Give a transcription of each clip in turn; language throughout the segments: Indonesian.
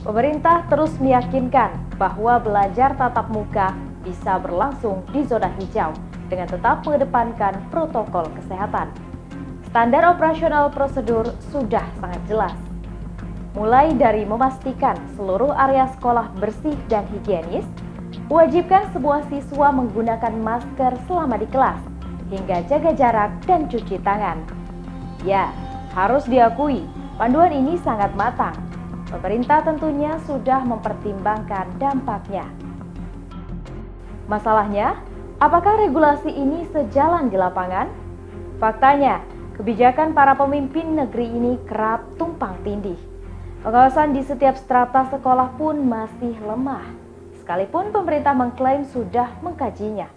Pemerintah terus meyakinkan bahwa belajar tatap muka bisa berlangsung di zona hijau dengan tetap mengedepankan protokol kesehatan. Standar operasional prosedur sudah sangat jelas. Mulai dari memastikan seluruh area sekolah bersih dan higienis, wajibkan semua siswa menggunakan masker selama di kelas, hingga jaga jarak dan cuci tangan. Ya, harus diakui, panduan ini sangat matang. Pemerintah tentunya sudah mempertimbangkan dampaknya. Masalahnya, apakah regulasi ini sejalan di lapangan? Faktanya, kebijakan para pemimpin negeri ini kerap tumpang tindih. Pengawasan di setiap strata sekolah pun masih lemah, sekalipun pemerintah mengklaim sudah mengkajinya.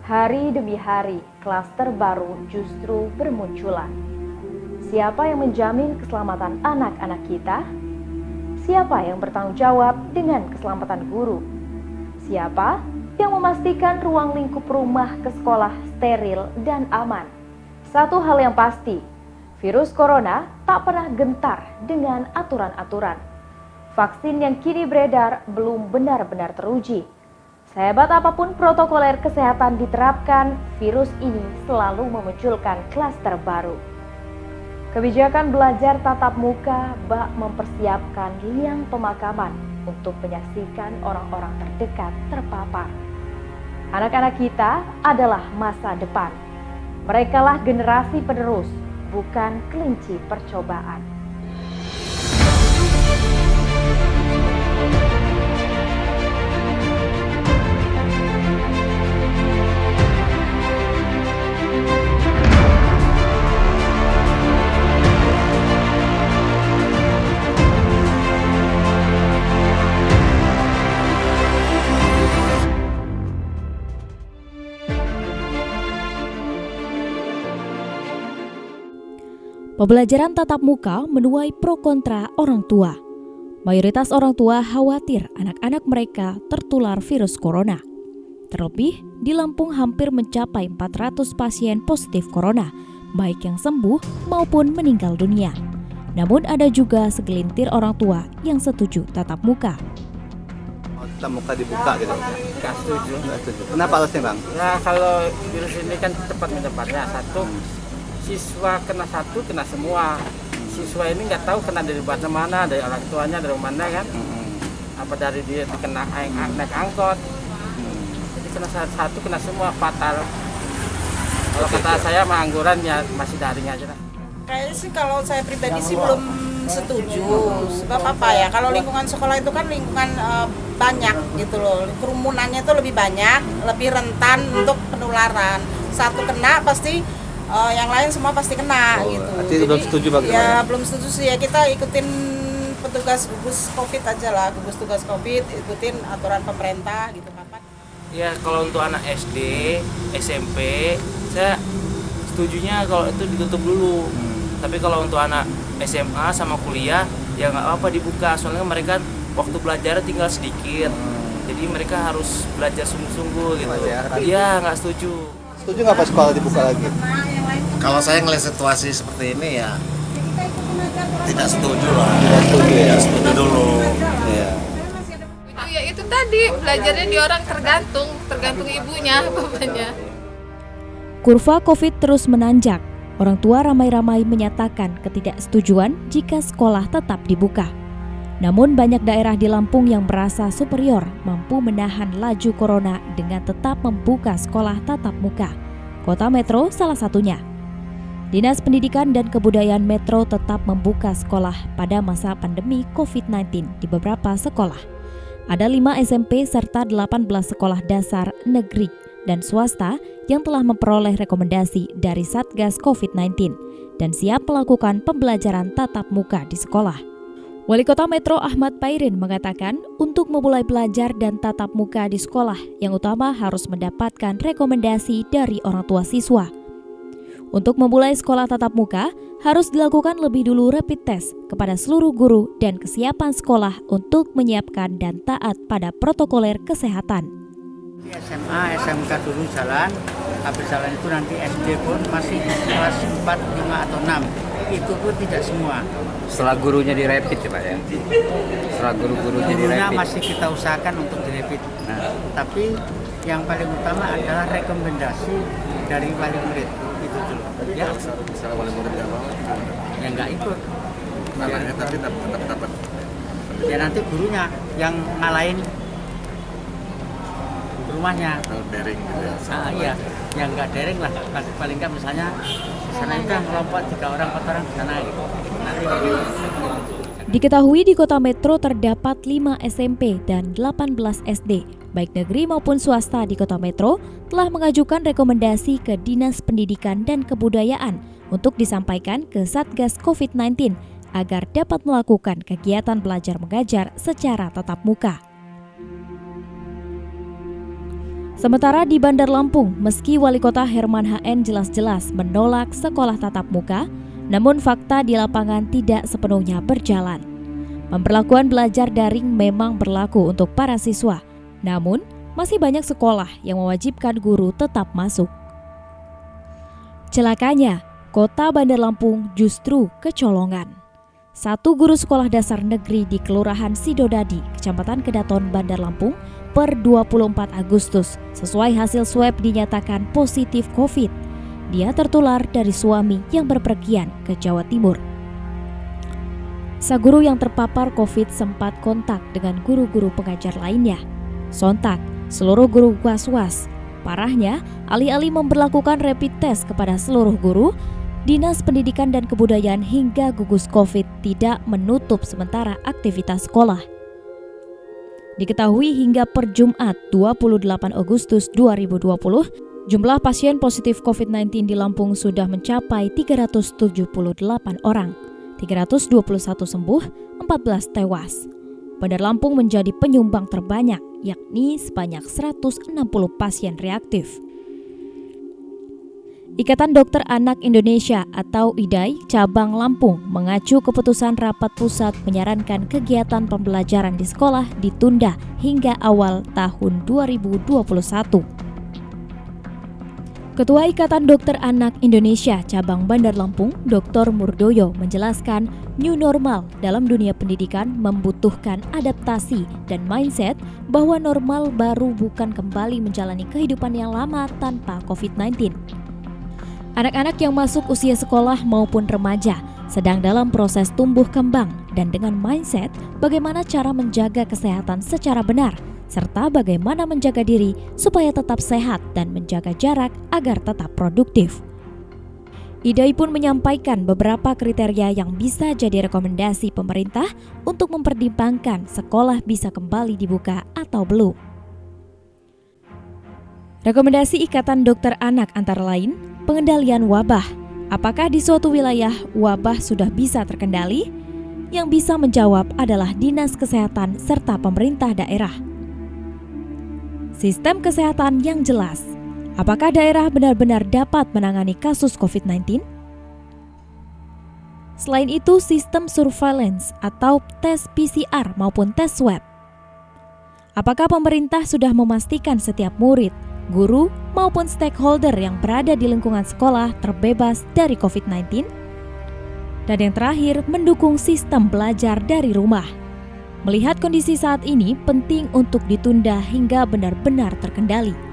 Hari demi hari, klaster baru justru bermunculan. Siapa yang menjamin keselamatan anak-anak kita? Siapa yang bertanggung jawab dengan keselamatan guru? Siapa yang memastikan ruang lingkup rumah ke sekolah steril dan aman? Satu hal yang pasti, virus corona tak pernah gentar dengan aturan-aturan. Vaksin yang kini beredar belum benar-benar teruji. Sehebat apapun protokoler kesehatan diterapkan, virus ini selalu memunculkan klaster baru. Kebijakan belajar tatap muka bak mempersiapkan liang pemakaman untuk menyaksikan orang-orang terdekat terpapar. Anak-anak kita adalah masa depan. Merekalah generasi penerus, bukan kelinci percobaan. Pembelajaran tatap muka menuai pro kontra orang tua. Mayoritas orang tua khawatir anak-anak mereka tertular virus corona. Terlebih, di Lampung hampir mencapai 400 pasien positif corona, baik yang sembuh maupun meninggal dunia. Namun ada juga segelintir orang tua yang setuju tatap muka. Tatap muka dibuka gitu? Nggak setuju. Kenapa alasannya, Bang? Ya kalau virus ini kan cepat menyebarnya. Satu, siswa kena satu, kena semua. Siswa ini nggak tahu kena dari mana, dari orang tuanya, dari mana kan. Apa dari dia kena naik angkot. Jadi kena satu, kena semua, fatal. Kalau kata saya mah angguran ya masih daring aja lah. Kayaknya sih kalau saya pribadi sih belum setuju. Sebab apa ya, kalau lingkungan sekolah itu kan lingkungan banyak gitu loh. Kerumunannya itu lebih banyak, lebih rentan untuk penularan. Satu kena pasti yang lain semua pasti kena gitu. Jadi belum setuju bagaimana? Ya belum setuju sih ya, kita ikutin petugas gugus COVID aja lah, gugus tugas COVID, ikutin aturan pemerintah gitu kapan. Ya kalau untuk anak SD, SMP, saya setujunya kalau itu ditutup dulu. Tapi kalau untuk anak SMA sama kuliah, ya nggak apa-apa dibuka. Soalnya mereka waktu belajar tinggal sedikit. Jadi mereka harus belajar sungguh-sungguh gitu. Iya, nggak setuju. Setuju nggak pas sekolah dibuka lagi? Kalau saya ngelihat situasi seperti ini ya tidak setuju lah. Tidak setuju ya? Tidak setuju dulu. Iya. Ya itu tadi, belajarnya di orang tergantung ibunya, bapaknya. Kurva COVID terus menanjak. Orang tua ramai-ramai menyatakan ketidaksetujuan jika sekolah tetap dibuka. Namun banyak daerah di Lampung yang merasa superior mampu menahan laju corona dengan tetap membuka sekolah tatap muka. Kota Metro salah satunya. Dinas Pendidikan dan Kebudayaan Metro tetap membuka sekolah pada masa pandemi COVID-19 di beberapa sekolah. Ada 5 SMP serta 18 sekolah dasar negeri dan swasta yang telah memperoleh rekomendasi dari Satgas COVID-19 dan siap melakukan pembelajaran tatap muka di sekolah. Wali Kota Metro Ahmad Pairin mengatakan untuk memulai belajar dan tatap muka di sekolah yang utama harus mendapatkan rekomendasi dari orang tua siswa. Untuk memulai sekolah tatap muka, harus dilakukan lebih dulu rapid test kepada seluruh guru dan kesiapan sekolah untuk menyiapkan dan taat pada protokoler kesehatan. Di SMA, SMK dulu jalan, habis jalan itu nanti SD pun masih kelas 4, 5, atau 6. itu pun tidak semua. Setelah gurunya direpit ya Pak ya? Setelah guru-gurunya Gurunya direpit. masih kita usahakan untuk direpit. Tapi yang paling utama adalah rekomendasi dari wali murid. Itu dulu. Ya, Misalnya wali murid nggak mau, yang nggak ikut. namanya tapi tetap dapat. Ya nanti gurunya yang ngalahin rumahnya. Atau daring gitu ya. Iya, yang nggak daring lah. Paling nggak misalnya sana itu kelompok 3 orang 4 orang di sana gitu. Nanti Diketahui di Kota Metro terdapat 5 SMP dan 18 SD, baik negeri maupun swasta di Kota Metro, telah mengajukan rekomendasi ke Dinas Pendidikan dan Kebudayaan untuk disampaikan ke Satgas COVID-19 agar dapat melakukan kegiatan belajar mengajar secara tatap muka. Sementara di Bandar Lampung, meski Wali Kota Herman HN jelas-jelas menolak sekolah tatap muka, namun fakta di lapangan tidak sepenuhnya berjalan. Pemberlakuan belajar daring memang berlaku untuk para siswa, namun masih banyak sekolah yang mewajibkan guru tetap masuk. Celakanya, Kota Bandar Lampung justru kecolongan. Satu guru sekolah dasar negeri di Kelurahan Sidodadi, Kecamatan Kedaton, Bandar Lampung, per 24 Agustus, sesuai hasil swab dinyatakan positif COVID. Dia tertular dari suami yang berpergian ke Jawa Timur. Sang guru yang terpapar COVID sempat kontak dengan guru-guru pengajar lainnya. Sontak, seluruh guru was-was. Parahnya, alih-alih memberlakukan rapid test kepada seluruh guru, Dinas Pendidikan dan Kebudayaan hingga gugus COVID tidak menutup sementara aktivitas sekolah. Diketahui hingga per Jumat 28 Agustus 2020, jumlah pasien positif COVID-19 di Lampung sudah mencapai 378 orang, 321 sembuh, 14 tewas. Bandar Lampung menjadi penyumbang terbanyak, yakni sebanyak 160 pasien reaktif. Ikatan Dokter Anak Indonesia atau IDAI Cabang Lampung mengacu keputusan rapat pusat menyarankan kegiatan pembelajaran di sekolah ditunda hingga awal tahun 2021. Ketua Ikatan Dokter Anak Indonesia Cabang Bandar Lampung, Dr. Murdoyo menjelaskan new normal dalam dunia pendidikan membutuhkan adaptasi dan mindset bahwa normal baru bukan kembali menjalani kehidupan yang lama tanpa COVID-19. Anak-anak yang masuk usia sekolah maupun remaja sedang dalam proses tumbuh kembang dan dengan mindset bagaimana cara menjaga kesehatan secara benar, serta bagaimana menjaga diri supaya tetap sehat dan menjaga jarak agar tetap produktif. IDAI pun menyampaikan beberapa kriteria yang bisa jadi rekomendasi pemerintah untuk mempertimbangkan sekolah bisa kembali dibuka atau belum. Rekomendasi Ikatan Dokter Anak antara lain, pengendalian wabah. Apakah di suatu wilayah wabah sudah bisa terkendali? Yang bisa menjawab adalah Dinas Kesehatan serta pemerintah daerah. Sistem kesehatan yang jelas. Apakah daerah benar-benar dapat menangani kasus COVID-19? Selain itu, sistem surveillance atau tes PCR maupun tes swab. Apakah pemerintah sudah memastikan setiap murid, guru, maupun stakeholder yang berada di lingkungan sekolah terbebas dari COVID-19? Dan yang terakhir, mendukung sistem belajar dari rumah. Melihat kondisi saat ini, penting untuk ditunda hingga benar-benar terkendali.